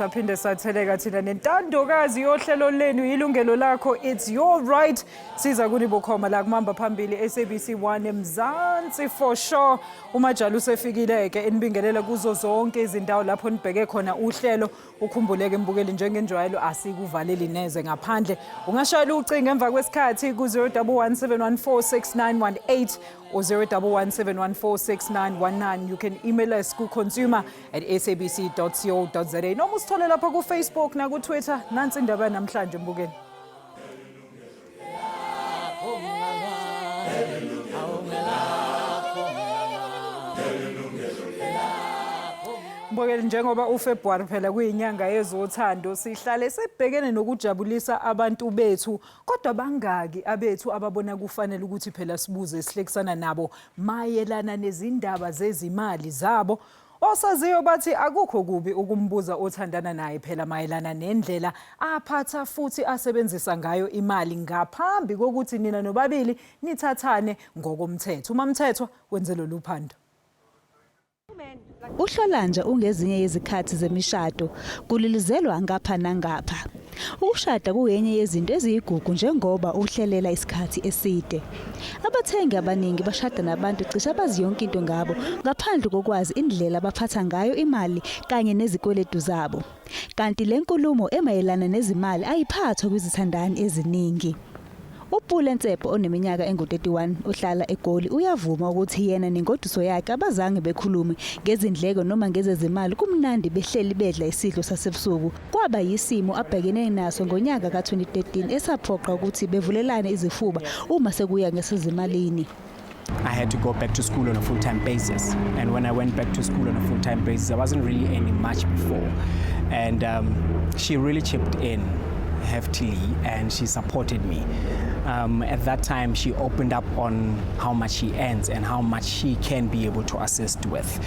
saphinde satheleka thina nentandokazi yohlelo lenu Yilungelo Lakho. It's your right. Siza kuni bukhoma la kumamba phambili SABC 1 eMzansi for sure. Umajali usefikile ke enibingelela kuzo zonke izindawo lapho nibheke khona uhlelo. Ukhumbuleke mbukeli njengenjwayelo asikuvaleli neze ngaphandle. Ungashayela ucingo emva kwesikhathi ku 0117146918 or 0117146919. You can email us ku consumer@sabc.co.za. Noma usithole lapha ku Facebook na ku Twitter. Nansi indaba namhlanje mbukeli. Mbukeli njengoba uFebruary phela kuyinyanga yezothando sihlale sebhekene nokujabulisa abantu bethu kodwa bangaki abethu ababona kufanele ukuthi phela sibuze sihlekisana nabo mayelana nezindaba zezimali zabo. Osaziyo bathi akukho kubi ukumbuza othandana naye phela mayelana nendlela aphatha futhi asebenzisa ngayo imali ngaphambi kokuthi nina nobabili nithathane ngokomthetho. Umamthethwa wenzelo luphando. Uhlolanja ungezinye yezikhathi zemishado kulilizelwa ngapha nangapha. Ukushada kuyenye yezinto eziyigugu njengoba uhlelela isikhathi eside. Abathengi abaningi bashada nabantu cishe abazi yonke into ngabo ngaphandle kokwazi indlela abaphatha ngayo imali kanye nezikweletu zabo. Kanti le nkulumo emayelana nezimali ayiphathwa kwizithandani eziningi. Upule Nsepho oneminyaka engu-31 ohlala eGoli uyavuma ukuthi yena nengoduso yakhe abazange bekhulume ngezindleko noma ngezezimali kumnandi behleli bedla isidlo sasebusuku. Kwaba yisimo abhekene naso ngonyaka ka-2013 esaphoqa ukuthi bevulelane izifuba uma sekuya ngesezimalini. I had to go back to school on a full-time basis, and when I went back to school on a full-time basis I wasn't really earning much before, and she really chipped in heftily and she supported me. At that time she opened up on how much she earns and how much she can be able to assist with.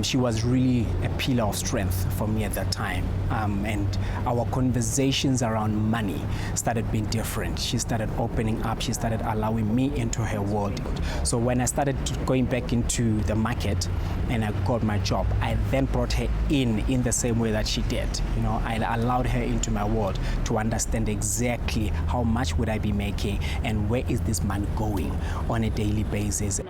She was really a pillar of strength for me at that time, and our conversations around money started being different. She started opening up, she started allowing me into her world. So when I started going back into the market and I got my job, I then brought her in the same way that she did. You know, I allowed her into my world to understand exactly how much would I be making and where is this money going on a daily basis.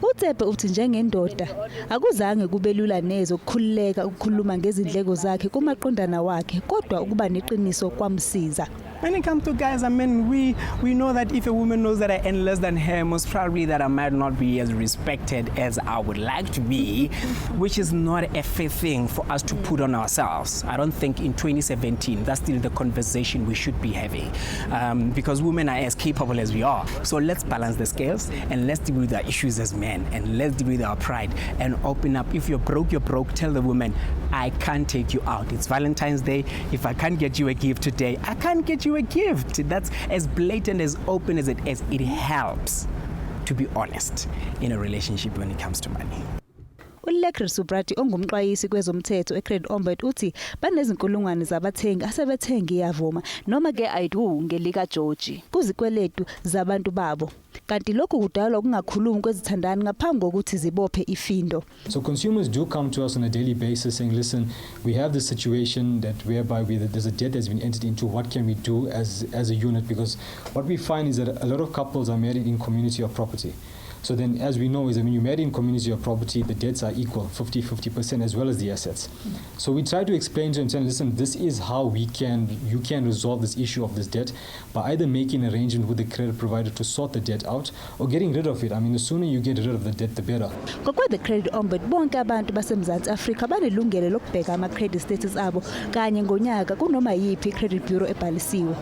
Utsephe uthi njengendoda akuzange kubelula neze ukukhululeka ukukhuluma ngezindleko zakhe kumaqondana wakhe kodwa ukuba neqiniso kwamsiza. When it comes to guys, I mean, we know that if a woman knows that I earn less than her, most probably that I might not be as respected as I would like to be, which is not a fair thing for us to put on ourselves. I don't think in 2017 that's still the conversation we should be having, because women are as capable as we are. So let's balance the scales and let's deal with our issues as men and let's deal with our pride and open up. If you're broke, you're broke. Tell the woman, I can't take you out. It's Valentine's Day. If I can't get you a gift today, I can't get you a gift. That's as blatant, as open as it is. It helps to be honest in a relationship when it comes to money. Ulekre Subrati ongumxwayisi kwezomthetho eCredit Ombud uthi banezinkulungwane zabathengi asebethengi yavuma noma ke ayidu ngelika George kuzikweletu zabantu babo. Kanti lokhu kudala ukungakhulumi kwezithandani ngaphambi kokuthi zibophe ifindo. So consumers do come to us on a daily basis saying, listen, we have this situation that whereby there's a debt that's been entered into. What can we do as a unit? Because what we find is that a lot of couples are married in community of property. So then, as we know, is that when you marry in community of property, the debts are equal, 50% as well as the assets. So we try to explain to them, listen, this is how you can resolve this issue of this debt by either making an arrangement with the credit provider to sort the debt out or getting rid of it. I mean, the sooner you get rid of the debt, the better. Kokwa the Credit Ombud bonke abantu baseMzansi Afrika banelungelo lokubheka ama-credit status abo kanye ngonyaka kunoma yiphi credit bureau ebhalisiwe.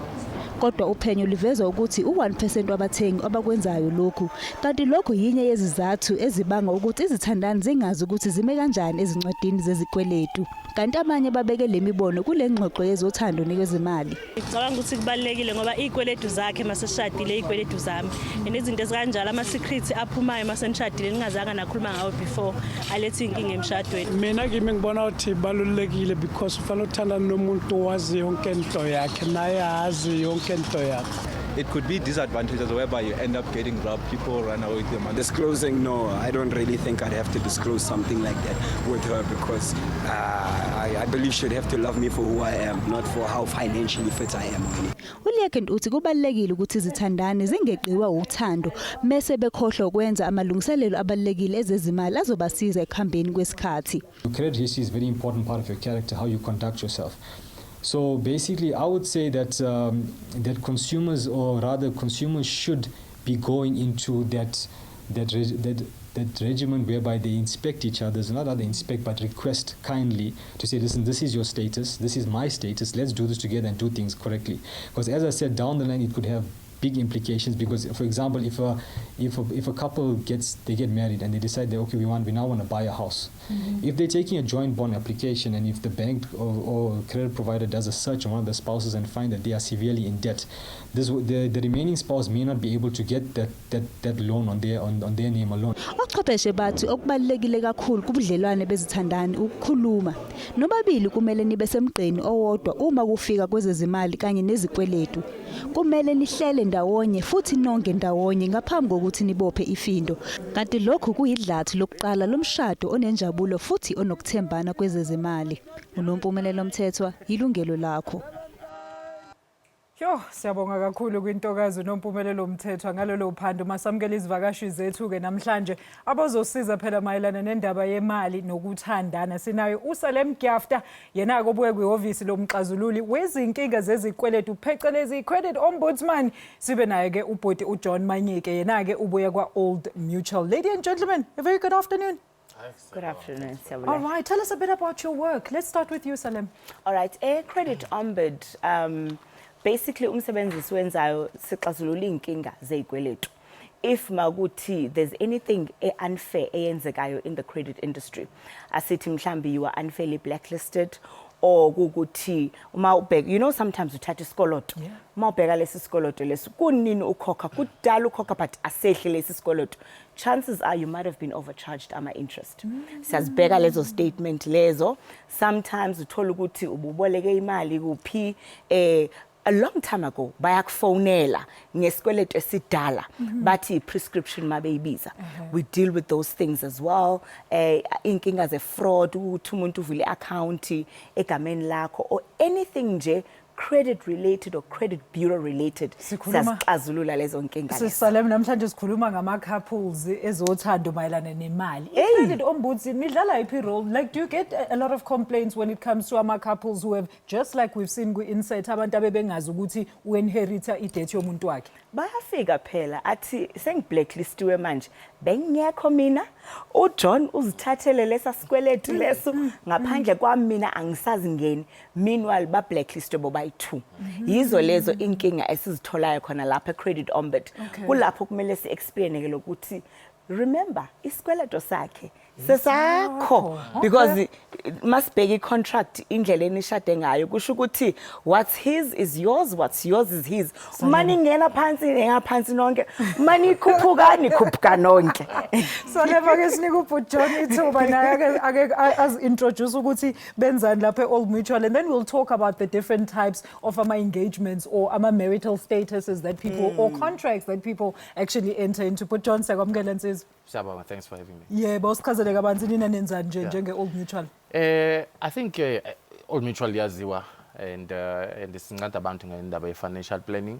Kodwa uphenyo liveza ukuthi u1% wabathengi abakwenzayo lokhu. Kanti lokho yinye yezizathu ezibanga ukuthi izithandani zingazi ukuthi zime kanjani ezincwadini zezikweletu. Kanti amanye babeke lemibono kule ngxoxo yezothando nekwezimali. Ngicabanga ukuthi kubalekile ngoba izikweletu zakhe maseshadile izikweletu zami. Inezinto ezikanjalo ama-secrets aphumayo masenishadile ningazanga nakhuluma ngawo before alethe inkinga emshadweni. Mina kimi ngibona ukuthi balulekile because ufanele uthandana nomuntu owazi yonke into yakhe naye azi yonke into yakhe. it could be disadvantages whereby you end up getting robbed, people run away with your money. Disclosing, no, I don't really think I'd have to disclose something like that with her because I believe she'd have to love me for who I am, not for how financially fit I am. uLakho uthi kubalekile ukuthi izithandani zingeqiwa uthando mase bekhohlwa ukwenza amalungiselelo abalekile ezezimali azobasiza ekuhambeni kwesikhathi. Credit history is a very important part of your character, how you conduct yourself. So basically, I would say that that consumers, or rather consumers, should be going into that regimen whereby they inspect each other's, not rather inspect, but request kindly to say, listen, this is your status, this is my status, let's do this together and do things correctly. Because as I said, down the line, it could have big implications because, for example, if a couple get married and they decide that okay, we now want to buy a house. If they're taking a joint bond application and if the bank or credit provider does a search on one of the spouses and find that they are severely in debt, the remaining spouse may not be able to get that loan on their name alone. Ochwepheshe bathi okubalekile kakhulu kubudlelwane bezithandani ukukhuluma. Nobabili kumele nibe semgqeni owodwa uma kufika kwezezimali kanye nezikweletu. Kumele nihlele ndawonye futhi nonke ndawonye ngaphambi kokuthi nibophe ifindo. Kanti lokho kuyidlathu lokuqala lomshado onenjabulo futhi onokuthembana kwezezimali. Unompumelelo Mthethwa, Yilungelo Lakho. Yo, siyabonga kakhulu kwintokazi uNompumelelo Mthethwa ngalelo phando masamukela izivakashi zethu ke namhlanje abazosiza phela mayelana nendaba yemali nokuthandana. Sinayo uSalem Gyafta yena kobuye kwihhovisi lomxazululi wezinkinga zezikweletu phecelezi credit ombudsman. Sibe naye ke ubhoti uJohn Manyike yena ke ubuye kwa Old Mutual. Ladies and gentlemen, a very good afternoon. Good afternoon, Siyabonga. All right, tell us a bit about your work. Let's start with you, Salem. All right, credit ombud basically umsebenzi siwenzayo sixazulula inkinga zezikweletu. If makuthi there's anything unfair eyenzekayo in the credit industry, asithi mhlambi you are unfairly blacklisted or kukuthi uma ubheka, you know, sometimes uthatha isikoloto, uma ubheka lesi sikoloto lesi kunini ukhokha kudala ukhokha but asehle lesi sikoloto, chances are you might have been overcharged ama interest. Siyazibheka lezo statement lezo, sometimes uthola ukuthi ububoleke imali kuphi a long time ago bayakufonela ngesikweletu esidala bathi prescription mabeyibiza. We deal with those things as well. Inkinga ze fraud ukuthi umuntu uvule account egameni lakho or anything nje credit related or credit bureau related siyazixazulula lezo nkinga. Sisalem namhlanje sikhuluma ngama couples ezothando mayelana nemali. Credit ombudsman nidlala iphi role? Like, do you get a lot of complaints when it comes to ama couples who have, just like we've seen ku insight, abantu abebengazi ukuthi uinherita idebt yomuntu wakhe? Bayafika phela athi sengiblacklistwe manje bengekho mina uJohn uzithathele lesa sikweletu leso ngaphandle kwami mina angisazi ngeni, meanwhile ba blacklistwe bobayi2. Yizo lezo inkinga esizitholayo khona lapha credit ombud. Kulapho kumele si explain ke lokuthi remember isikweletu sakhe sesakho because masibheka icontract indlela enishade ngayo kusho ukuthi what's his is yours, what's yours is his. Mani ngena phansi nonke, mani ikhuphuka nonke. So leva ke sinika ubhut John ithuba naye ake as introduce ukuthi benzani lapha Old Mutual, and then we'll talk about the different types of ama engagements or ama marital statuses that people or contracts that people actually enter into. But John sekwamukela nsizwa. Siyabonga, thanks for having me. Yeah, bawusichazele kabanzi nina nenzani nje njenge Old Mutual. I think Old Mutual yaziwa and isinceda abantu ngendaba financial planning.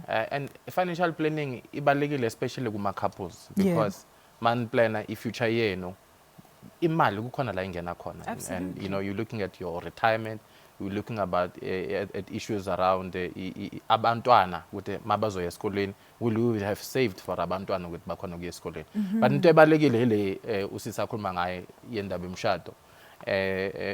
And financial planning ibalekile especially kuma couples because man planner ifuture yenu imali kukhona la ingena khona, and you know you're looking at your retirement, we're looking about at issues around abantwana ukuthi mabazoya esikoleni, will you have saved for abantwana ukuthi bakhona ukuya esikoleni. But into ebalekile ile usisakhuluma ngaye yendaba emshado,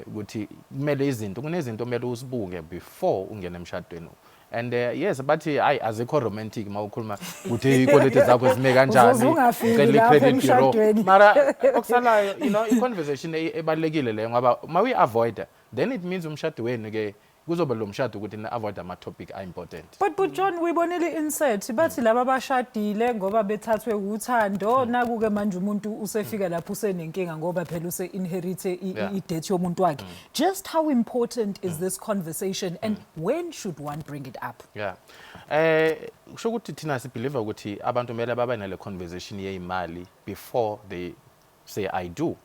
ukuthi kumele izinto kunezinto kumele usibuke before ungena emshadweni. And yes, but azikho romantic mawukhuluma ukuthi ikweleti zakho zime kanjani, ucela credit bureau. Mara okusalayo, you know, i conversation ebalekile le ngoba ma we avoid, then it means umshado wenu ke kuzoba lo mshado ukuthi ni avoid ama topic are important. But John, wibonile insert bathi laba bashadile ngoba bethathwe uthando naku ke manje umuntu usefika lapho usenenkinga ngoba phela use inherite ideath yomuntu wakhe. Just how important is this conversation and when should one bring it up? Yeah. Kusho ukuthi thina sibelieve ukuthi abantu mele babe nale conversation yeyimali before they say I do.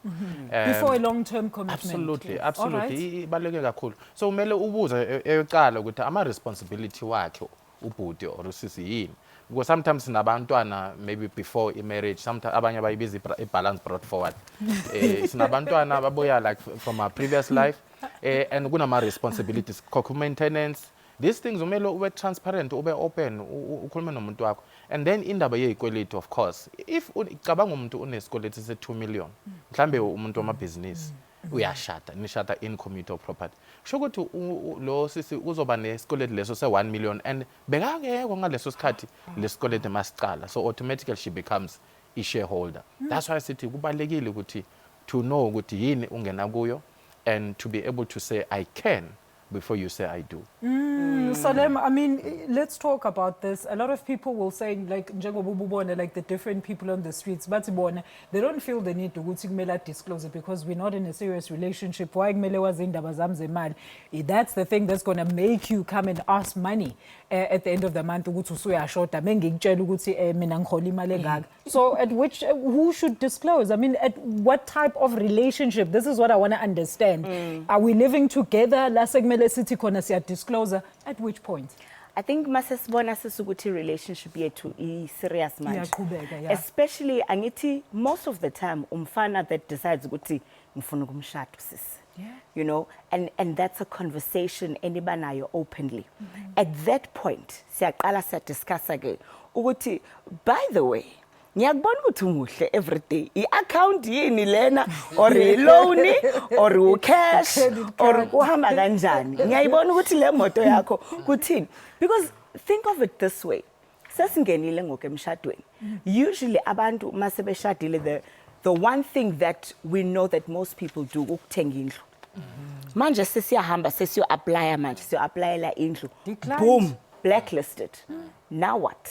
Before a long-term commitment. Absolutely, absolutely. Ibaluleke kakhulu. So umele ubuze eyoqala ukuthi ama responsibility wakhe ubhuti or usisi yini. Because sometimes sinabantwana maybe before marriage, sometimes abanye bayibiza balance brought forward. Sinabantwana babuya like from our previous life and kunama responsibilities, co-maintenance. These things umele ube transparent, ube open, ukhulume nomuntu wakho. And then indaba yeyikweletu of course. If cabanga umuntu unesikweletu se 2 million, mhlambe umuntu wamabhizinisi uyashada, nishada in commutable property. Kusho ukuthi lo sisi uzoba nesikweletu leso se 1 million and bekangekho ngaleso sikhathi lesikweletu masicala. So automatically she becomes a shareholder. That's why sithi kubalekile ukuthi to know ukuthi yini ungena kuyo and to be able to say I can before you say I do. Salem, I mean, let's talk about this. A lot of people will say, like, like the different people on the streets, but they don't feel the need to disclose it because we're not in a serious relationship. Why that's the thing that's going to make you come and ask money at the end of the month. So at which, who should disclose? I mean, at what type of relationship? This is what I want to understand. Are we living together? Disclosure at which point? I think masesibona sisukuthi relationship yethu is serious manje. Especially angithi most of the time umfana that decides ukuthi ngifuna ukumshada sis. You know, and that's a conversation anybanayo openly. At that point siyaqala discuss again ukuthi by the way ngiyakubona ukuthi umuhle every day i-account yini lena or i-loan or u-cash or uhamba kanjani ngiyayibona ukuthi le moto yakho kuthini because think of it this way sesingenile ngokemshadweni usually abantu mase beshadile the one thing that we know that most people do ukuthenga indlu manje sesiyahamba sesiyo-apply manje siyo-applyela indlu boom blacklisted now what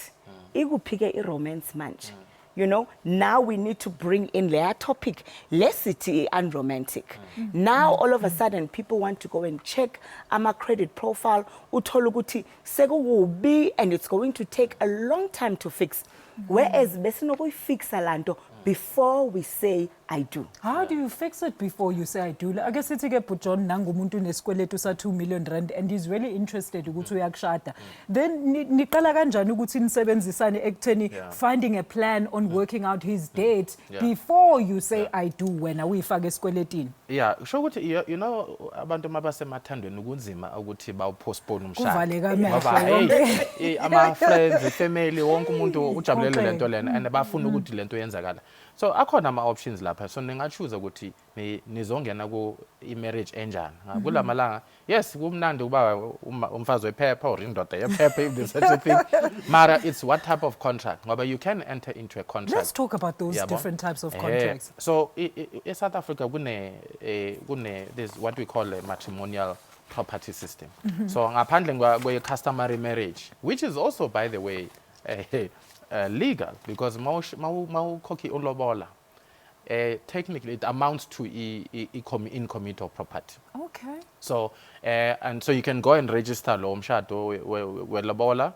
ikuphike i-romance manje. You know, now we need to bring in their topic, less city unromantic. Now, all of a sudden, people want to go and check our credit profile. Utoluguti sego will be, and it's going to take a long time to fix. Whereas, besinogo fix alando before we say I do. How do you fix it before you say I do? I guess it's a John nangumuntu neskweletu sa 2 million rand and he's really interested ukuthi uyakushada. Then niqala kanjani ukuthi nisebenzisane ekutheni finding a plan on working out his date before you say I do when uyifaka eskweletini? Yeah, kusho ukuthi you know abantu mabasemathandweni kunzima ukuthi bawupostpone umshado. Kuvaleka amehlo. Ama friends, family, wonke umuntu ujabulele lento lena and bafuna ukuthi lento yenzakala. So akhona ama options lapha so ningachoose ukuthi nizongena ku marriage enjani kulamalanga yes kumnandi kuba umfazi wephepha or indoda yephepha if there's such a thing mara it's what type of contract ngoba you can enter into a contract. Let's talk about those different types of contracts. So in South Africa there's what we call a matrimonial property system. So ngaphandle kwe customary marriage which is also by the way legal because mawukhokhi ulobola technically it amounts to incommutable property. Okay. So and so you can go and register lo mshado we lobola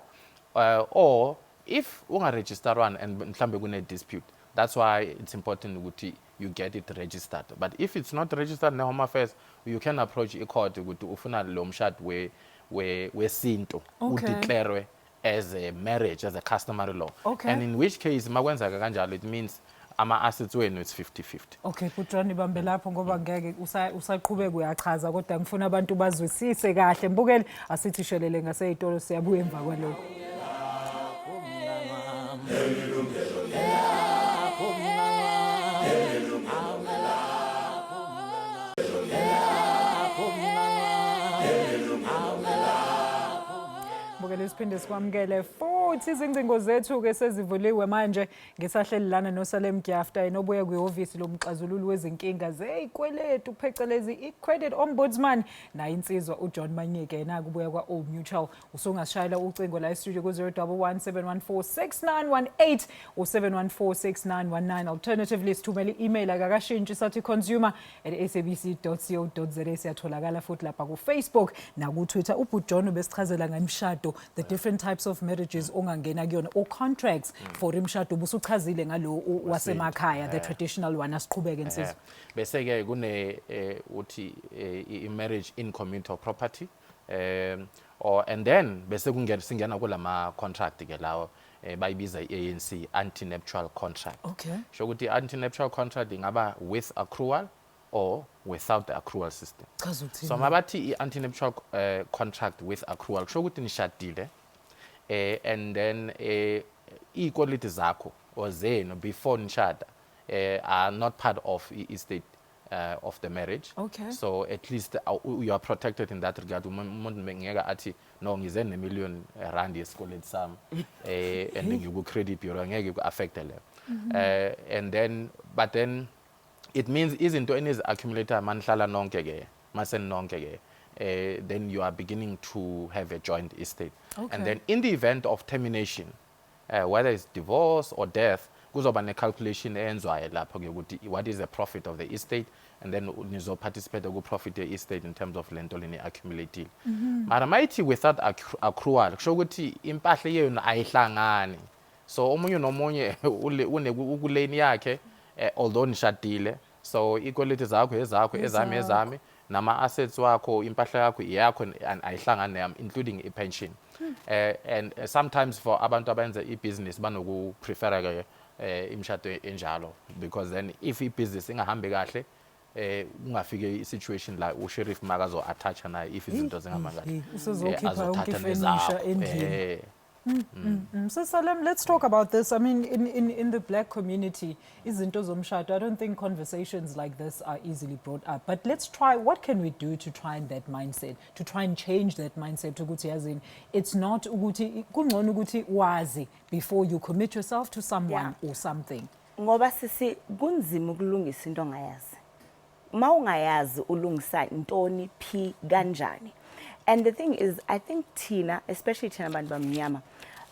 or if ungaregister one and mhlambe kune dispute that's why it's important ukuthi you get it registered. But if it's not registered in Home Affairs you can approach a court ukuthi ufuna lo mshado we sinto udeclare as a marriage, as a customary law. Okay. And in which case, makwenzaka kanjalo, it means ama assets wenu it's 50-50. Okay, Putrani bambe lapho ngoba ngeke usaqhubeka uyachaza kodwa ngifuna abantu bazwisise kahle. Mbukeli asithi shelele ngaseyitolo siyabuya emva kwalokho. Siphinde sikwamukele futhi izingcingo zethu ke sezivuliwe manje ngisahleli lana noSalem Gyafta enobuya kwihhovisi lomxazululi wezinkinga zezikweletu phecelezi i-credit ombudsman naye insizwa uJohn Manyike na kubuya kwa Old Mutual usungasishayela ucingo la e-studio ku 011 7146918 alternatively sithumele i-email akakashintshi sathi consumer@sabc.co.za siyatholakala futhi lapha ku Facebook na ku Twitter uBuJohn besichazela ngemshado the different types of marriages ongangena kuyona or contracts for imshado busuchazile ngalo wasemakhaya the traditional one asiqhubeke nsizwa bese ke kune uthi i-marriage in community of property and then bese singena kulama contract ke lawo bayibiza i-ANC anti-nuptial contract. Okay. So ukuthi anti-nuptial contract ingaba with accrual or without the accrual system. So mabathi i-anti-nuptial contract with accrual kusho ukuthi nishadile and then iikweleti zakho or zenu before nishada are not part of estate of the marriage. Okay. So at least you are protected in that regard. Umuntu ngeke athi no ngize ne-1,000,000 rand yesikweleti sami and ngiku credit bureau ngeke ku affect leyo. And then but then it means izinto enizi accumulator manihlala nonke ke masen nonke ke then you are beginning to have a joint estate. Okay. And then in the event of termination whether it's divorce or death kuzoba ne calculation eyenzwayo lapho ke ukuthi what is the profit of the estate and then nizo participate ku profit ye estate in terms of lento leni accumulated. Mara mayithi without accrual kusho ukuthi impahle yenu ayihlangani. So omunye nomunye ukuleni yakhe although nishadile so ikweleti zakho ezami nama assets wakho impahla yakho iyakho ayihlangane including a pension. And sometimes for abantu abenza i-business banoku prefer ke imshado enjalo because then if i-business ingahambi kahle ungafike i-situation la usheriff makazo attach naye if izinto zingama kahle usezokhipha yonke ifurniture endlini. So Salem, let's talk about this. I mean, in the black community, izinto zomshado, I don't think conversations like this are easily brought up. But let's try, what can we do to try and that mindset, to try and change that mindset? Ukuthi yazini, it's not ukuthi kungcono ukuthi wazi before you commit yourself to someone or something. Ngoba sisi kunzima ukulungisa into ongayazi. Ma ungayazi ulungisa intoni phi kanjani. And the thing is, I think Tina, especially Tina bantu bamnyama,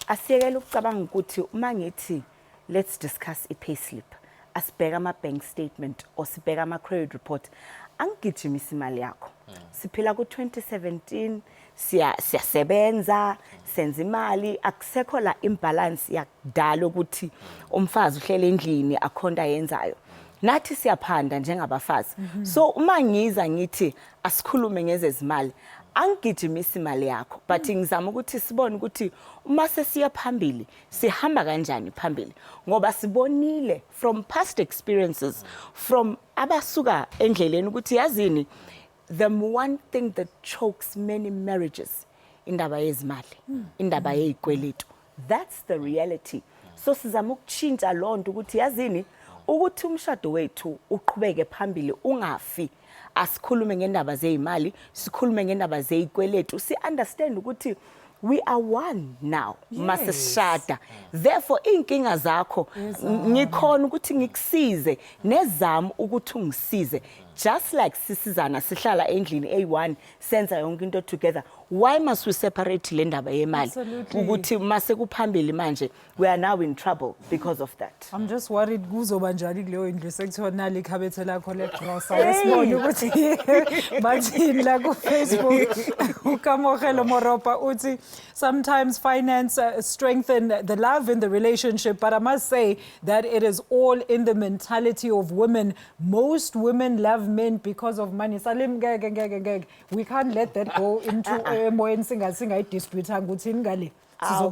asiyekela ukucabanga ukuthi uma ngithi let's discuss i-payslip, asibheka ama-bank statement or sibheka ama-credit report, angigijimisa imali yakho. Siphila ku-2017, siyasebenza, senza imali, akusekho la imbalance yakudala ukuthi umfazi uhlele endlini akhonda yenzayo. Nathi siyaphanda njengabafazi. So uma ngiza ngithi asikhulume ngezezimali, angigijimisa imali yakho but ngizama ukuthi sibone ukuthi uma sesiya phambili sihamba kanjani phambili ngoba sibonile from past experiences from abasuka endleleni ukuthi yazini the one thing that chokes many marriages indaba yezimali indaba yezikweletu. That's the reality. So sizama ukuchintsha lonto ukuthi yazini ukuthi umshado wethu uqhubeke phambili ungafi. Asikhulume ngendaba zezimali, sikhulume ngendaba zezikweletu, si understand ukuthi we are one now. Masishada. Therefore inkinga zakho ngikhona ukuthi ngikusize nezami ukuthi ungisize. Just like sisizana sihlala endlini A1 senza yonke into together. Why must we separate le ndaba yemali? Ukuthi mase kuphambili manje we are now in trouble because of that. I'm just worried kuzoba njani kuleyo indlu sekuthiwa nali ikhabethe lakho legrosa lesibone ukuthi bathini la ku Facebook uKamogelo Moropa uthi sometimes finance strengthen the love in the relationship, but I must say that it is all in the mentality of women. Most women love men because of money. Salim we can't let that go into emoyeni singayidispute ukuthi ngale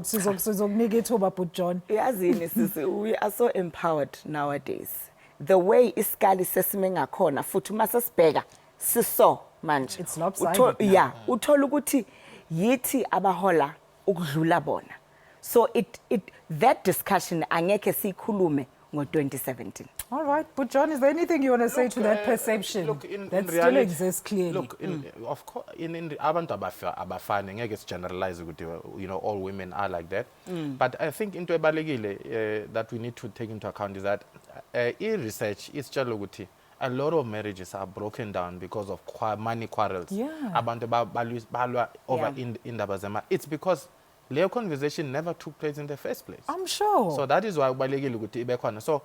sizokunika ithuba BuJohn. Yazini sisi we are so empowered nowadays. The way isikali sesime ngakhona futhi uma sesibheka siso manje. It's lopsided. Yeah, uthola ukuthi yithi abahola ukudlula bona. So that discussion angeke sikhulume ngo-2017. All right, but John, is there anything you want to say to that perception that still reality, exists clearly? Look, of course, in abantu abafani ngeke sigeneralize ukuthi all women are like that. But I think into ebalekile that we need to take into account is that research is ukuthi a lot of marriages are broken down because of money quarrels. Yeah. Abantu balwa over indaba zema. It's because leyo conversation never took place in the first place. I'm sure. So that is why kubalekile ukuthi ibe khona. So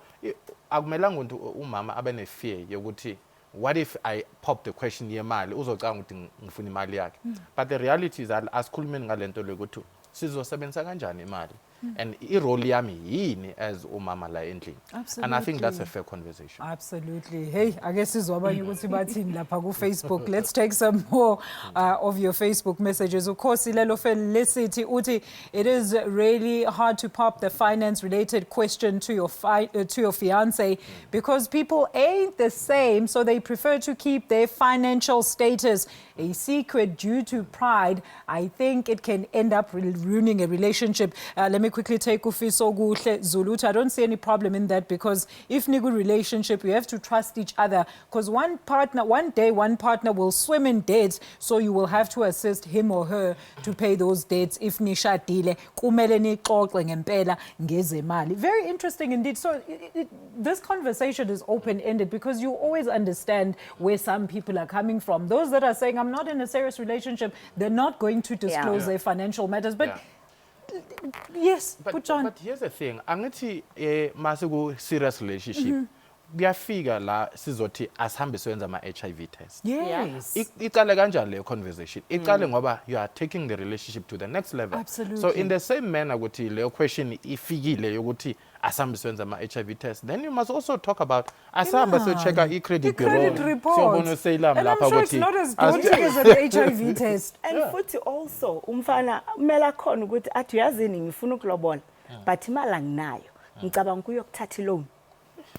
akumelanga ukuthi umama abe ne fear yokuthi what if I pop the question yemali uzocanga ukuthi ngifuna imali yakhe. But the reality is that asikhulumeni ngalento lokuthi sizosebenzisa kanjani imali. And irole yami yini as umama la endlini. And I think that's a fair conversation. Absolutely. Hey, I guess abanye ukuthi bathini lapha ku Facebook. Let's take some more of your Facebook messages. Of course, Ilelo Felicity uthi it is really hard to pop the finance related question to your fiance because people ain't the same, so they prefer to keep their financial status a secret due to pride. I think it can end up ruining a relationship. Let me quickly take Ufiso Guhle Zuluta. I don't see any problem in that because if in a good relationship, you have to trust each other because one day one partner will swim in debts, so you will have to assist him or her to pay those debts. If nishadile, kumele nixoxe ngempela ngezemali. Very interesting indeed. So this conversation is open-ended because you always understand where some people are coming from. Those that are saying, I'm not in a serious relationship, they're not going to disclose their financial matters. But yes, but here's the thing. Angithi masiku serious relationship. Kuyafika la sizothi asihambe siyenza ama-HIV test. Yes. Iqale kanjani leyo conversation? Iqale ngoba you are taking the relationship to the next level. Absolutely. So in the same manner ukuthi leyo question ifikile yokuthi asihambe siyenza ama-HIV test, then you must also talk about asihambe siyo-checka i-credit bureau. Siyobona useyilam lapha and I'm sure it's not as daunting as an HIV test. And futhi also umfana kumele akhona ukuthi athi uyazini ngifuna ukulobola but imali anginayo ngicabanga ukuyokuthatha loan.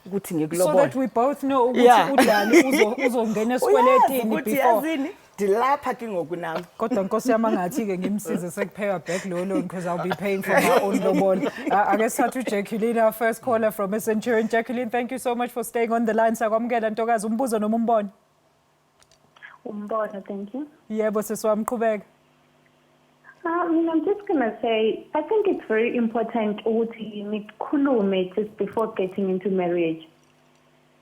So that we both know ukuthi udlali uzongena esikweletini before. Dilapha ke ngokunami. Kodwa Nkosi yami ngathi ke ngimsize sekupheka back lo loan because I'll be paying for my own lobola. I guess thathu Jacqueline, our first caller from a Centurion. Jacqueline, thank you so much for staying on the line. Sakwamukela Ntokazi, umbuzo noma umbono? Umbono, thank you. Yebo sisiwami qhubeka. I'm just going to say, I think it's very important ukuthi nikhulume just before getting into marriage.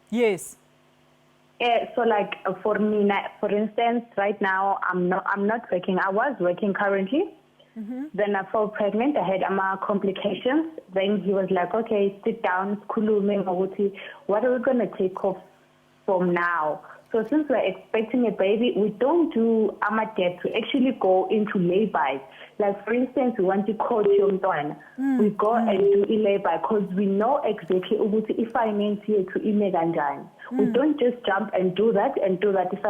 Yes. So like for me, for instance, right now, I'm not working. I was working currently. Then I fell pregnant. I had complications. Then he was like, okay, sit down, khulume ngokuthi, what are we going to take off from now? So since we're expecting a baby, we don't do debt to actually go into labor. Like for instance, we want to coach Yomtwana. We go and do labor because we know exactly if I mean to imeganjani. We don't just jump and do that if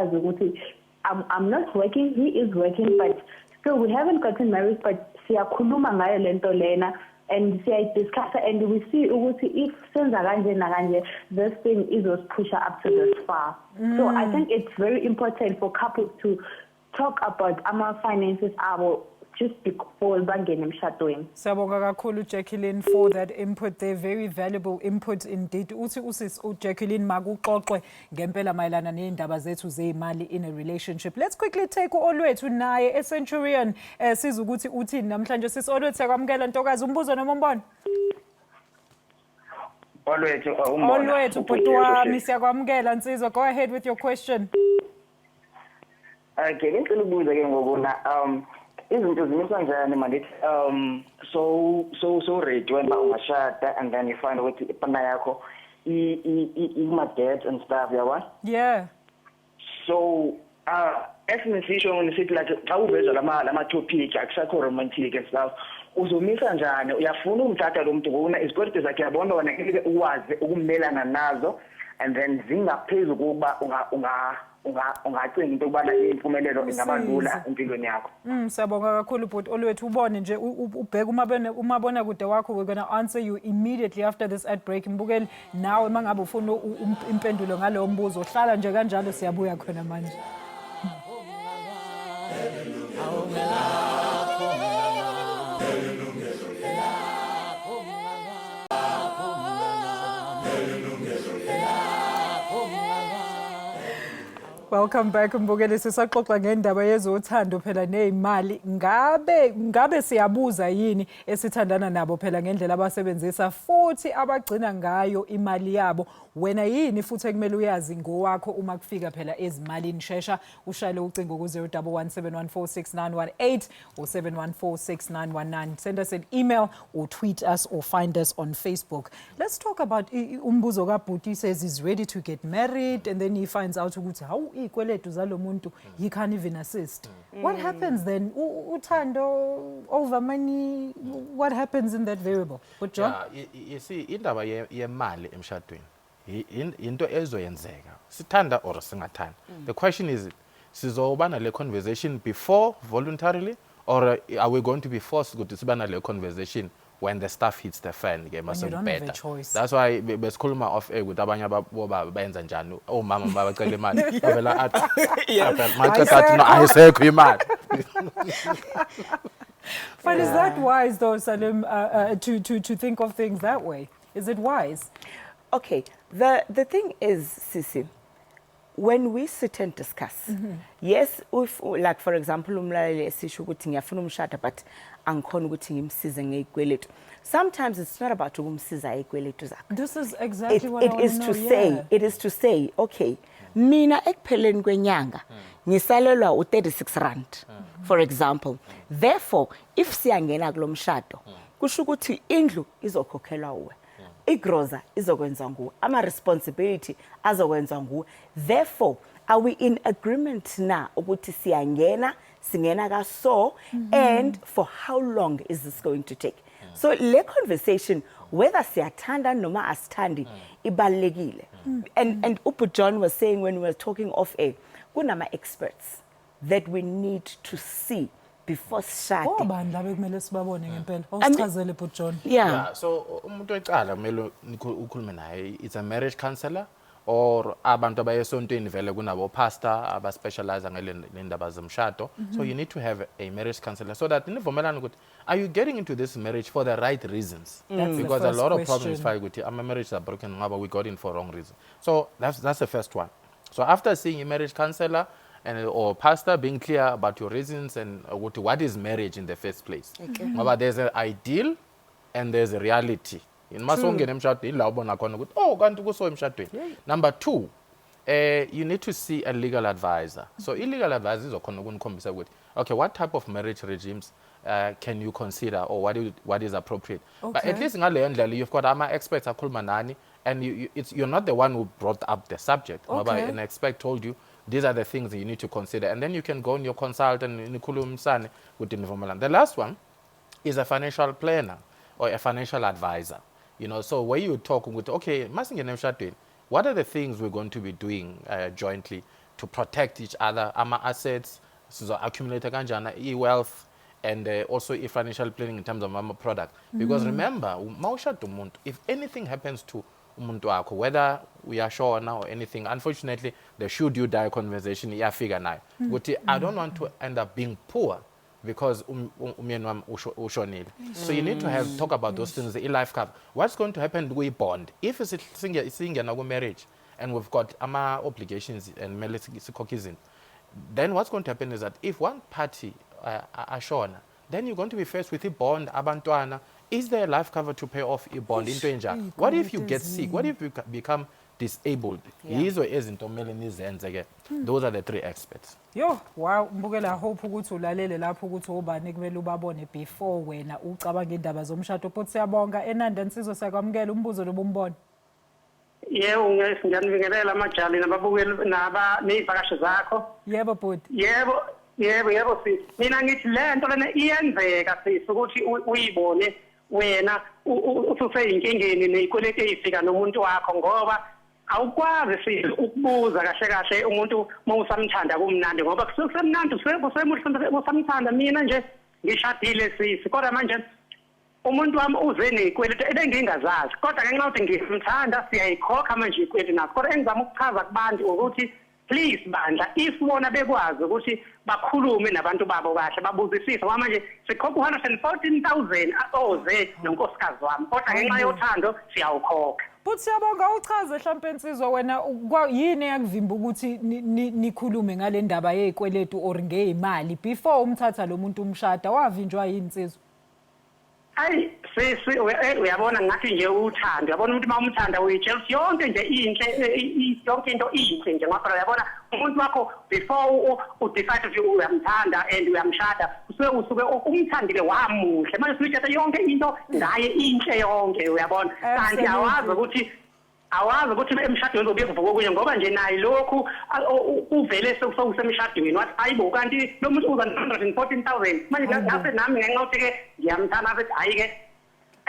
I'm not working, he is working, but still we haven't gotten married, but siyakhuluma ngayo lento lena. And I discuss it, and we see if this thing is was push up to this far. So I think it's very important for couples to talk about our finances just before bangeni emshadweni. Siyabonga kakhulu Jacqueline for that input there, very valuable input indeed. Uthi Jacqueline makuxoxwe ngempela mayelana neindaba zethu zeimali in a relationship. Let's quickly take uOlwethu naye eCenturion siza ukuthi uthini namhlanje. Sisi Olwethu siyakwamukela Ntokazi, umbuzo noma umbono? Olwethu bhuti wami siyakwamukela Nsizwa, go ahead with your question. Okay, ngicela ukubuza ke ngokuna izinto zimisa njani manje so ready when ungashada and then you find ukuthi ipana yakho ima debt and stuff yabona. Yeah. So esisho ngisithi like xa uveza lama topic akusakho romantic and stuff uzomisa njani uyafuna umthatha lo muntu ngoba izikweletu zakhe yabona wena ngeke uwazi ukumelana nazo and then zingaphezulu kuba ungacinga into kubana impumelelo ingabalula empilweni yakho. Siyabonga kakhulu bhuti Olwethu, ubone nje ubheka umabona kude wakho. We're going to answer you immediately after this ad break. Mbukeli nawe mangabe ufuna impendulo ngalo mbuzo, hlala nje kanjalo siyabuya khona manje. Yilungelo Welcome back Mbukeli, sisaxoxa ngendaba yezothando phela nezimali. Ngabe siyabuza yini esithandana nabo phela ngendlela abasebenzisa futhi abagcina ngayo imali yabo. Wena yini futhi ekumele uyazi ngowakho uma kufika phela ezimalini. Shesha ushayele ucingo ku 0117146918 or 71469119. Send us an email or tweet us or find us on Facebook. Let's talk about umbuzo kaBhuti says he's ready to get married and then he finds out ukuthi how ikweletu zalomuntu he can't even assist. What happens then? Uthando over money, what happens in that variable? But John? Yeah, you see indaba yemali emshadweni into ezoyenzeka sithanda or singathanda. The question is sizobana le conversation before voluntarily or are we going to be forced to sibana le conversation when the stuff hits the fan? You don't have a choice. That's why besikhuluma off air ukuthi abanye aboba benza njani omama babacela imali bavela athi maqeda no ayisekho imali. But is that wise though, Salim, to think of things that way? Is it wise? Okay, the thing is, Sisi, when we sit and discuss, yes, if, like for example, umlaleli esisho ukuthi ngiyafuna umshado but angikhona ukuthi ngimsize ngeyikweletu. Sometimes it's not about ukumsiza eyikweletu zakho. This is exactly what I want to know. It is to say, okay, mina ekupheleni kwenyanga ngisalelwa u36 rand, for example. Therefore, if siyangena kulo mshado, kusho ukuthi indlu izokhokhelwa uwe. Igroza izokwenza nguwe, ama responsibility azokwenza nguwe. Therefore, are we in agreement na ukuthi siyangena ka so and for how long is this going to take? So le conversation whether siyathanda noma asithandi ibalekile. And Upu John was saying when we were talking off air, kunama experts that we need to see before starting. Yeah, so umuntu eqala kumele ukhulume naye, it's a marriage counselor or abantu abayesontweni vele kunabo pastor aba specialize ngendaba zomshado. So you need to have a marriage counselor so that nivumelana ukuthi are you getting into this marriage for the right reasons? Because a lot of problems fight with our marriages are broken, we got in for wrong reasons. So that's the first one. So after seeing a marriage counselor or pastor, being clear about your reasons and what is marriage in the first place. But there's an ideal and there's a reality. In Number two, you need to see a legal advisor. So illegal advisors are okay, what type of marriage regimes can you consider or what is appropriate? But at least you've got experts and you're not the one who brought up the subject. An expert told you these are the things that you need to consider. And then you can go and you consult and the last one is a financial planner or a financial advisor. You know, so where you talk with, okay, what are the things we're going to be doing jointly to protect each other, our assets, so accumulate wealth, and also financial planning in terms of our product. Because remember, if anything happens to whether we are sure now or anything, unfortunately, the should you die conversation, figure now. But I don't want to end up being poor because so you need to talk about those things in life cover. What's going to happen we bond? If it's a single marriage and we've got obligations and then what's going to happen is that if one party are shown, then you're going to be faced with a bond, abantuana. Is there a life cover to pay off a bond in danger? What if you get sick? What if you become disabled? Those are the three experts. Yo, wow, Mbukela, hope ukuthi ulalele lapho ukuthi obani kumele ubabone before wena ucabanga indaba zomshado. Futhi siyabonga eNanda Nsizwa siyakwamukela umbuzo lobumbona. Yebo, ngiyanibingelela amajali nababukeli nezivakashi zakho. Yebo bhuti. Yebo sis. Mina ngithi lento lena iyenzeka sis ukuthi uyibone wena ususeyinkingeni neyikwelete ifika nomuntu wakho ngoba awukwazi sis ukubuza kahle umuntu mawusamthanda kumnandi ngoba kusemnandi usamthanda mina nje ngishadile sis kodwa manje umuntu wami uze neyikwelete ebengingazazi kodwa ngenxa yokuthi ngimthanda siyayikhokha manje ikwelete naso kodwa engizama ukuchaza kubantu ukuthi please bandla if wona bekwazi ukuthi bakhulume nabantu babo kahle babuzisise ngoba manje sikhokha 114,000 oze nonkosikazi wami kodwa ngenxa yothando siyawukhokha. But siyabonga uchaze mhlawumbe insizwa wena yini yakuvimba ukuthi nikhulume ngale ndaba yezikweletu or ngezimali before umthatha lo muntu umshada wavinjwa yini insizwa? Hayi sisi uyabona ngathi nje uthando uyabona umuntu mawumthanda uyitshela yonke nje inhle yonke into inhle nje ngoba uyabona umuntu wakho before udecide ukuthi uyamthanda and uyamshada usuke umthandile wamuhle manje usuyithatha yonke into ngaye inhle yonke uyabona kanti awazi ukuthi emshadweni uzobe kuvuka kunye ngoba nje naye lokhu uvele sekusemshadweni wathi hayibo kanti lo muntu uza 114,000 manje lapho nami ngenxa ukuthi ngiyamthanda futhi hayi-ke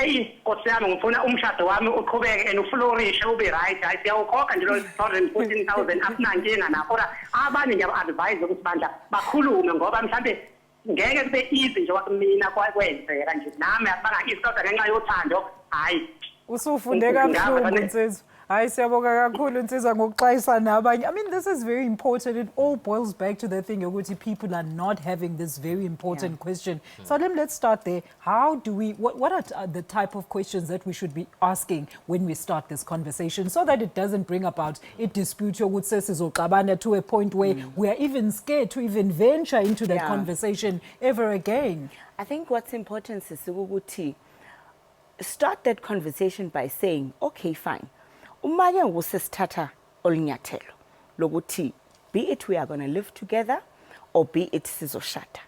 Nkosi yami ngifuna umshado wami uqhubeke and uflourish ube right hayi siyawukhokha nje lo 114,000 asinankinga nakho kodwa abanye ngiyaba-advise ukuthi bandla bakhulume ngoba mhlawumbe ngeke kube easy nje mina kwenzeka nje nami bangakisi kodwa ngenxa yothando hayi usufunde kabuhlungu insizwa. Hayi siyabonga kakhulu insizwa ngokuxwayisa nabanye. I mean, this is very important. It all boils back to the thing ukuthi people are not having this very important question. So let's start there. How do we, what are the type of questions that we should be asking when we start this conversation so that it doesn't bring about a dispute yokuthi sesizoxabana to a point where we are even scared to even venture into that conversation ever again? I think what's important is ukuthi start that conversation by saying, okay, fine. Umanye ngusesithatha olunyathelo lokuthi be it we are going to live together or be it sizoshada.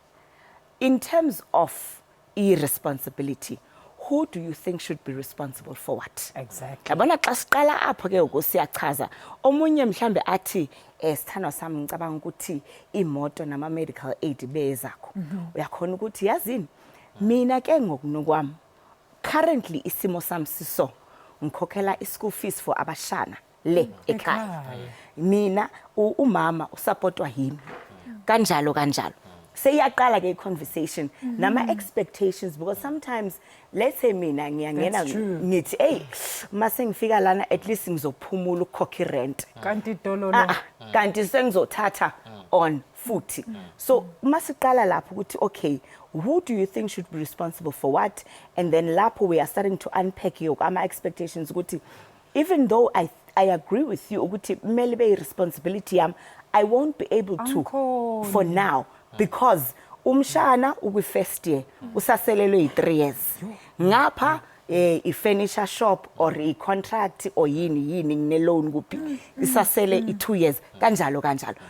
In terms of irresponsibility, who do you think should be responsible for what? Exactly. Yabona xa siqala apho ke ukusiyachaza omunye mhlambe athi sithando sami ngicabanga ukuthi imoto nama medical aid bezakho. Uyakhona ukuthi yazini mina ke ngokunokwami currently isimo sami siso ngikhokhela school fees for abashana le ekhaya mina umama usupportwa yimi kanjalo seyiyaqala ke conversation nama expectations because sometimes let's say mina ngiyangena ngithi hey mase ngifika lana at least ngizophumula ukukhokha rent kanti dololo kanti sengizothatha on futhi so masiqala lapho ukuthi okay who do you think should be responsible for what and then lapho we are starting to unpack ama expectations ukuthi even though I agree with you ukuthi kumele be responsibility yami I won't be able to for now because umshana ukwi first year usaselelwe 3 years ngapha i-furniture shop or i-contract or yini ngine loan kuphi isasele i2 years kanjalo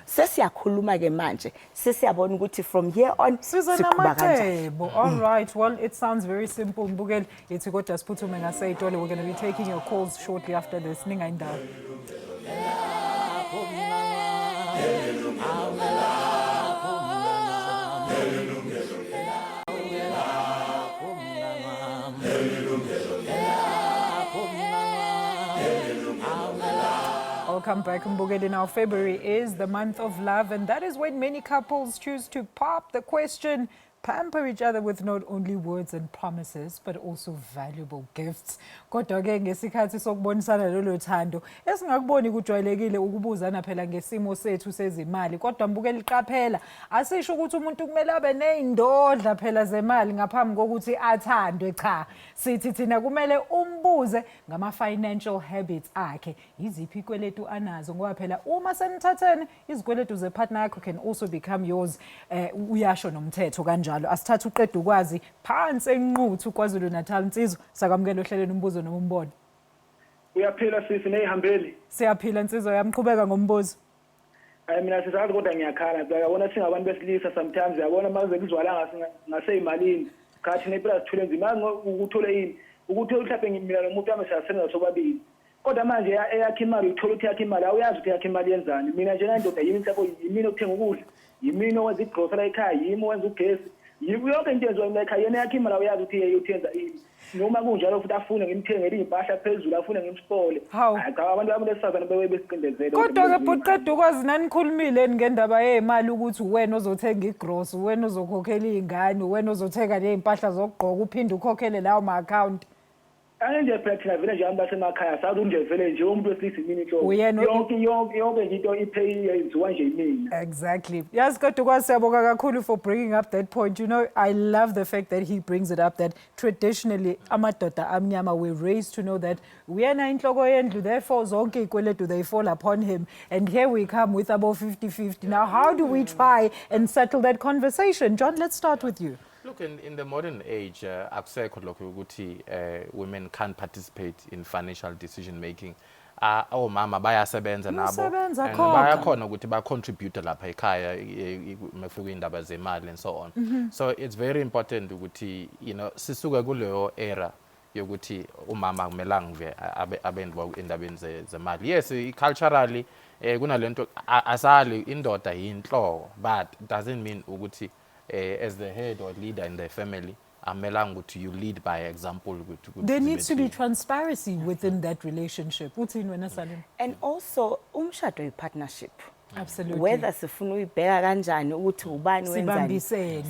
sesiyakhuluma ke manje sesiyabona ukuthi from here on siqhubeka kanjalo. All right, well it sounds very simple mbukeli yethi kodwa siphuthume ngaseyitole. We're going to be taking your calls shortly after this. Ningayindawo. Welcome back, Mbugeli. Now, February is the month of love, and that is when many couples choose to pop the question, pamper each other with not only words and promises, but also valuable gifts. Kodwa ke ngesikhathi sokubonisana lolo thando, esingakuboni kujwayelekile ukubuzana phela ngesimo sethu sezimali. Kodwa Mbukeli qaphela, asisho ukuthi umuntu kumele abe nezindodla phela zemali ngaphambi kokuthi athandwe, cha. Sithi thina kumele umbuze ngama financial habits akhe. Yiziphi ikweletu anazo ngoba phela uma senithathene izikweletu zepartner yakho can also become yours. Uyasho nomthetho kanjalo. Asithatha uqeda ukwazi phansi enquthu kwaZulu Natal insizwa sakwamukela ohlelweni umbuzo noma umbono. Uyaphila sisi neyihambeli. Siyaphila insizwa yamqhubeka ngombuzo. Mina sizazi kodwa ngiyakhala uyabona singabantu besilisa sometimes uyabona maze kuzwala ngaseyimalini khathi nephela sithule nzima ukuthola yini ukuthola mhlawumbe mina nomuntu wami siyasebenza sobabili kodwa manje eyakhe imali uthola ukuthi yakhe imali awuyazi ukuthi yakhe imali yenzani mina nje ndoda yimi mhlawumbe yimini okuthenga ukudla yimini owenza igrocery ekhaya yimi owenza ugesi yonke into yenziwa ekhaya yena yakhe imali awuyazi ukuthi yeyothenza ini noma kunjalo futhi afune ngimthengele impahla phezulu afune ngimsipole hayi cha abantu abamlesazana bewe besiqindezele kodwa ke bhuqeda ukwazi nanikhulumile ngendaba yezimali ukuthi wena ozothenga igross wena ozokhokhela izingane wena ozothenga neimpahla zokugqoka uphinde ukhokhele lawo ma account anje practice vele nje abantu basemakhaya salunje vele nje umuntu wesilisa imini yonke into iyenziwa nje imina. Exactly. Yes, kodwa siyabonga kakhulu for bringing up that point. You know, I love the fact that he brings it up that traditionally amadoda amnyama were raised to know that uyena inhloko yendlu, therefore zonke ikweletu they fall upon him, and here we come with about 50-50. Now how do we try and settle that conversation? John, let's start with you. Look, in the modern age, akusekho lokho ukuthi women can't participate in financial decision making. Omama bayasebenza nabo and bayakhona ukuthi ba contribute lapha ekhaya mefika indaba zemali and so on. So it's very important ukuthi sisuke kuleyo era yokuthi umama kumelanga abendu indabeni zemali. Yes, culturally kunalento asali indoda yinhloko, but it doesn't mean ukuthi as the head or leader in the family, you lead by example. There needs to be transparency within that relationship. And also, umshado is partnership. Absolutely. Whether sifuna uyibheka kanjani ukuthi ubani wenzani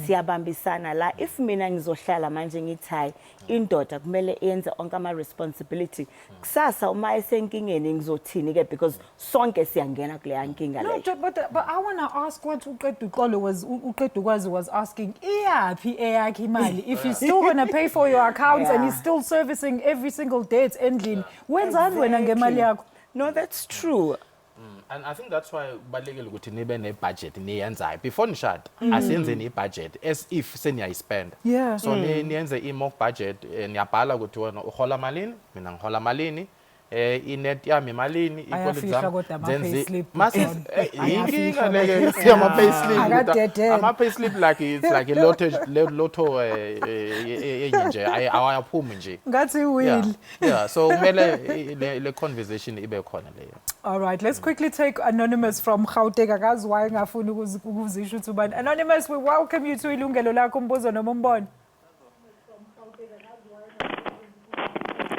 siyabambisana la. If mina ngizohlala manje ngithi indoda kumele yenze onke ama responsibility, kusasa uma esenkingeni ngizothini ke, because sonke siyangena kule yankinga leyo. No, but I want to ask what uqedukwazi was asking, iyaphi eyakhe imali if you're still going to pay for your accounts and you're still servicing every single day at endlini, wenzani wena ngemali yakho? No, that's true. And I think that's why balekile ukuthi nibe ne budget niyenzayo before nishada. Asiyenze ni budget as if seniyayispend. Yeah. So niyenze i-mock budget, niyabhala ukuthi wena uhola malini, mina ngihola malini, inet yami imalini, ama payslip like it's like a lotto nje awayaphumi nje. Ngathi will. Yeah, so kumele le conversation ibe khona leyo. All right, let's quickly take Anonymous from Gauteng. Akazi why ngafuni ukuzisho ukuthi ubani. Anonymous, we welcome you to Yilungelo Lakho umbuzo noma umbono.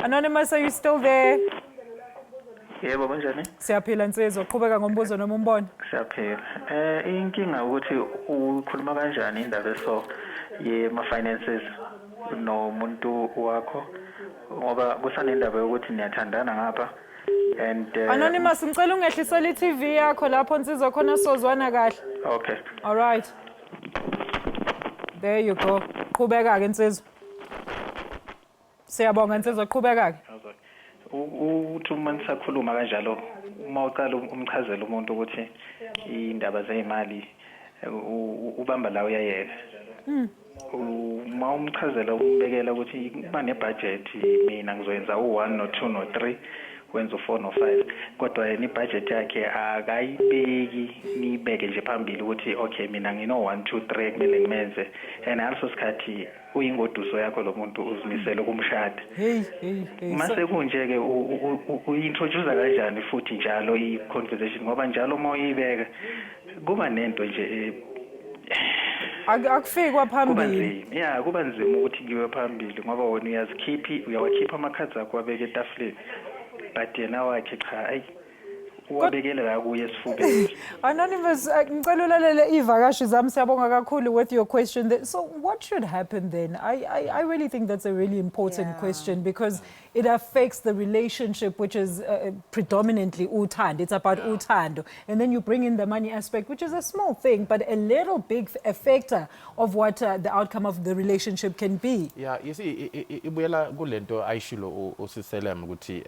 Anonymous, are you still there? Yebo, kunjani? Siyaphila nsizwa, qhubeka ngombuzo noma umbono. Siyaphila. Inkinga ukuthi ukhuluma kanjani indaba eso yema finances nomuntu wakho, ngoba kusanendaba yokuthi niyathandana ngapha. And Anonymous, ngicela ungehlisele i-TV yakho lapho nsizwa khona sozwana kahle. Okay. All right. There you go. Qhubeka ke nsizwa. Siyabonga nsizwa, qhubeka ke. Uthi uma nisakhuluma kanjalo, uma uqala umchazela umuntu ukuthi indaba zezimali ubamba la uyayeka. Uma umchazela umbekela ukuthi kuba nebudget, mina ngizoyenza u1 no2 no3 wenza u4 no5, kodwa ni budget yakhe akayibeki nibeke nje phambili ukuthi okay mina ngino 1 2 3 kumele ngimenze, and also sikhathi uyingoduso yakho lo muntu uzimisela kumshada. Mase kunje ke uintroduce kanjani futhi njalo i-conversation, ngoba njalo uma uyibeka kuba nento nje akufikwa phambili. Yeah, kuba nzima ukuthi kiwe phambili ngoba wena uyawakhipha amakhadi akho wabeka etafuleni, but yena wakhe cha ayi uwabekela kuye esifubeni. Anonymous, ngicela ulalele ivakashi zami, siyabonga kakhulu with your question. So what should happen then? I really think that's a really important question, because it affects the relationship, which is predominantly uthando. It's about uthando. And then you bring in the money aspect, which is a small thing, but a little big factor of what the outcome of the relationship can be. Yeah, you see, ibuyela kulento ayishilo usiselem ukuthi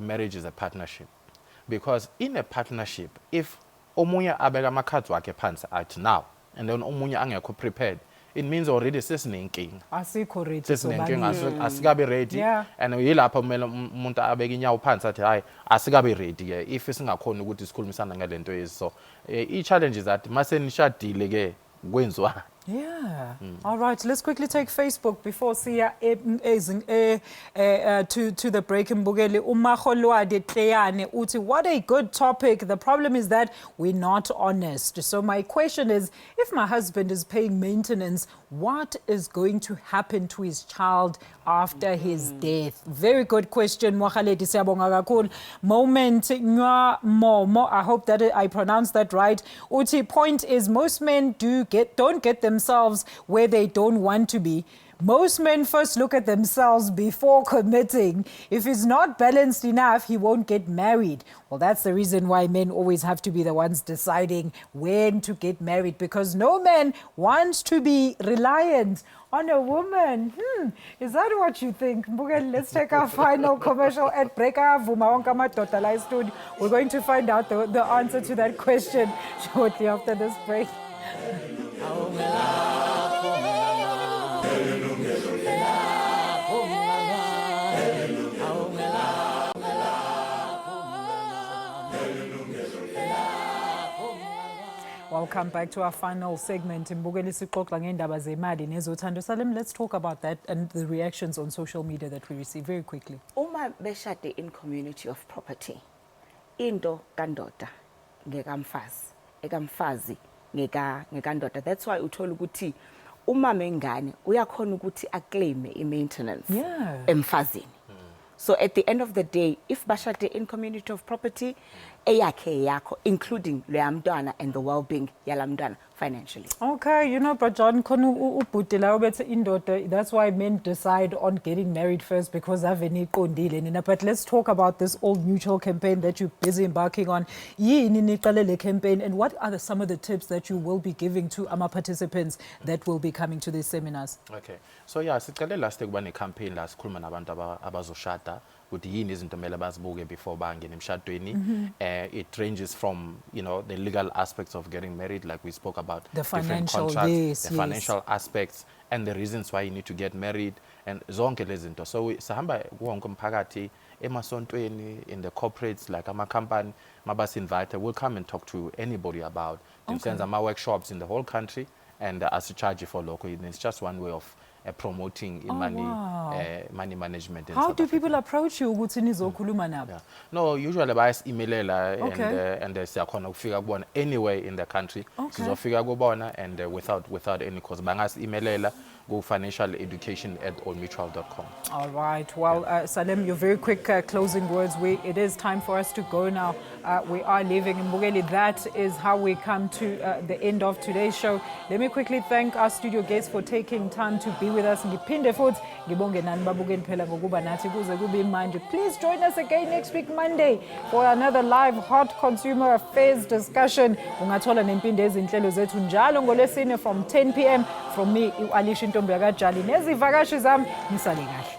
marriage is a partnership. Because in a partnership, if omunye abeka amakhathi wakhe phansi athi now, and then omunye angekho prepared, it means already sesinenkinga. Asikho ready. Sesinenkinga, asikabe ready. And yilapho kumele umuntu abeka inyawo phansi athi hayi asikabe ready if singakhona ukuthi sikhulumisana ngalento yeso. I-challenge is that mase nishadile ke kwenziwa. Yeah. All right. Let's quickly take Facebook before Sia to the break. Mbugeli Umagolwadi Tleyane uthi, what a good topic. The problem is that we're not honest. So my question is, if my husband is paying maintenance, what is going to happen to his child after his death? Very good question. Mwakaleti siyabonga kakhulu. Moment Nywa Momo, I hope that I pronounced that right. Uti, point is most men don't get them themselves where they don't want to be. Most men first look at themselves before committing. If he's not balanced enough, he won't get married. Well, that's the reason why men always have to be the ones deciding when to get married, because no man wants to be reliant on a woman. Is that what you think? Mbukeli, let's take our final commercial ad break. We're going to find out the answer to that question shortly after this break. Welcome back to our final segment. Let's talk about that and the reactions on social media that we receive very quickly. Uma beshade in community of property, into kandoda ngekamfazi, ekamfazi ngekandoda. That's why uthola ukuthi uma mengane uyakhona ukuthi aclaim i-maintenance emfazini. So at the end of the day, if bashade in community of property, eyakhe yakho, including leamdana and the well-being yalamdana financially. Okay, you know, but John, that's why men decide on getting married first, because but let's talk about this old mutual campaign that you're busy embarking on. Campaign, and what are some of the tips that you will be giving to our participants that will be coming to these seminars? Okay, so yeah, last week when a campaign last kulman abantu abazoshada ukuthi yini izinto mele bazibuke before bangena emshadweni. It ranges from, you know, the legal aspects of getting married, like we spoke about, the financial, yes, financial aspects, and the reasons why you need to get married, and zonke lezinto. So sahamba wonke umphakathi emasontweni, in the corporates, like ama company mabas invited, we'll come and talk to anybody about send our workshops in the whole country, and as a charge for local. It's just one way of promoting money management. How do people approach you? No, usually by email and they say anywhere in the country. And without any cost. Bangas email go financialeducation@allmutual.com. All right. Well, Salem, your very quick closing words. It is time for us to go now. We are leaving in Mbukeli. That is how we come to the end of today's show. Let me quickly thank our studio guests for taking time to be with us. Please join us again next week, Monday, for another live hot consumer affairs discussion. From 10 p.m. From me, Alicia Ntombi Jali. Nezi vakashi zam, nisale kahle.